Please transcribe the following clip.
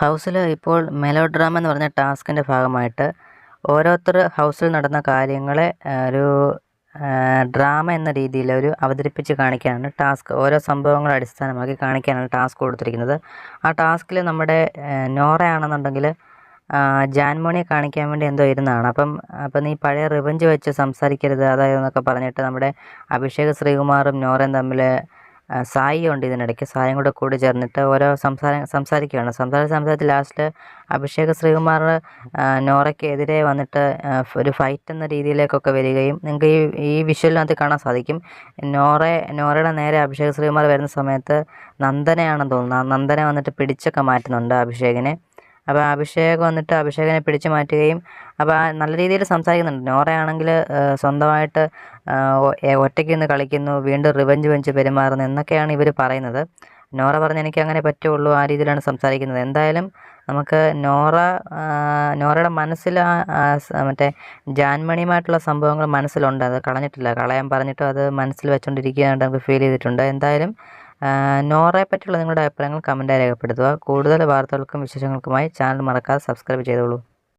ഹൗസിൽ ഇപ്പോൾ mellow drama എന്ന് പറഞ്ഞ ടാസ്കിൻ്റെ ഭാഗമായിട്ട് ഓരോരുത്തർ ഹൗസിൽ നടന്ന കാര്യങ്ങളെ ഒരു ഡ്രാമ എന്ന രീതിയിൽ അവതരിപ്പിച്ച് കാണിക്കാനാണ് ടാസ്ക്. ഓരോ സംഭവങ്ങളെ അടിസ്ഥാനമാക്കി കാണിക്കാനാണ് ടാസ്ക് കൊടുത്തിരിക്കുന്നത്. ആ ടാസ്കിൽ നമ്മുടെ നോറയാണെന്നുണ്ടെങ്കിൽ ജാൻമോണിയെ കാണിക്കാൻ വേണ്ടി എന്തോ ഇരുന്നതാണ്. അപ്പം നീ പഴയ റിവഞ്ച് വെച്ച് സംസാരിക്കരുത് അതായതെന്നൊക്കെ പറഞ്ഞിട്ട് നമ്മുടെ അഭിഷേക് ശ്രീകുമാറും നോറയും തമ്മിൽ സായി ഉണ്ട് ഇതിനിടയ്ക്ക്. സായും കൂടി ചേർന്നിട്ട് ഓരോ സംസാരിക്കുകയാണ്. സംസാരത്തിൽ ലാസ്റ്റ് അഭിഷേക് ശ്രീകുമാർ നോറയ്ക്കെതിരെ വന്നിട്ട് ഒരു ഫൈറ്റ് എന്ന രീതിയിലേക്കൊക്കെ വരികയും നിങ്ങൾക്ക് ഈ വിഷ്വലിനകത്ത് കാണാൻ സാധിക്കും. നോറയുടെ നേരെ അഭിഷേക് ശ്രീകുമാർ വരുന്ന സമയത്ത് നന്ദനയാണെന്ന് തോന്നുന്നു. നന്ദന വന്നിട്ട് പിടിച്ചൊക്കെ മാറ്റുന്നുണ്ട് അഭിഷേകിനെ. അപ്പോൾ അഭിഷേക് വന്നിട്ട് അഭിഷേകിനെ പിടിച്ചു മാറ്റുകയും അപ്പോൾ നല്ല രീതിയിൽ സംസാരിക്കുന്നുണ്ട്. നോറയാണെങ്കിൽ സ്വന്തമായിട്ട് ഒറ്റയ്ക്ക് നിന്ന് കളിക്കുന്നു, വീണ്ടും റിവഞ്ച് വെച്ച് പെരുമാറുന്നു എന്നൊക്കെയാണ് ഇവർ പറയുന്നത്. നോറ പറഞ്ഞ് എനിക്ക് അങ്ങനെ പറ്റുള്ളൂ, ആ രീതിയിലാണ് സംസാരിക്കുന്നത്. എന്തായാലും നമുക്ക് നോറയുടെ മനസ്സിൽ മറ്റേ ജാൻമണിയുമായിട്ടുള്ള സംഭവങ്ങൾ മനസ്സിലുണ്ട്. അത് കളഞ്ഞിട്ടില്ല. കളയാൻ പറഞ്ഞിട്ടും അത് മനസ്സിൽ വെച്ചുകൊണ്ടിരിക്കുകയായിട്ട് നമുക്ക് ഫീൽ ചെയ്തിട്ടുണ്ട്. എന്തായാലും നോറയെ പറ്റിയുള്ള നിങ്ങളുടെ അഭിപ്രായങ്ങൾ കമൻറ്റായി രേഖപ്പെടുത്തുക. കൂടുതൽ വാർത്തകൾക്കും വിശേഷങ്ങൾക്കുമായി ചാനൽ മറക്കാതെ സബ്സ്ക്രൈബ് ചെയ്തോളൂ.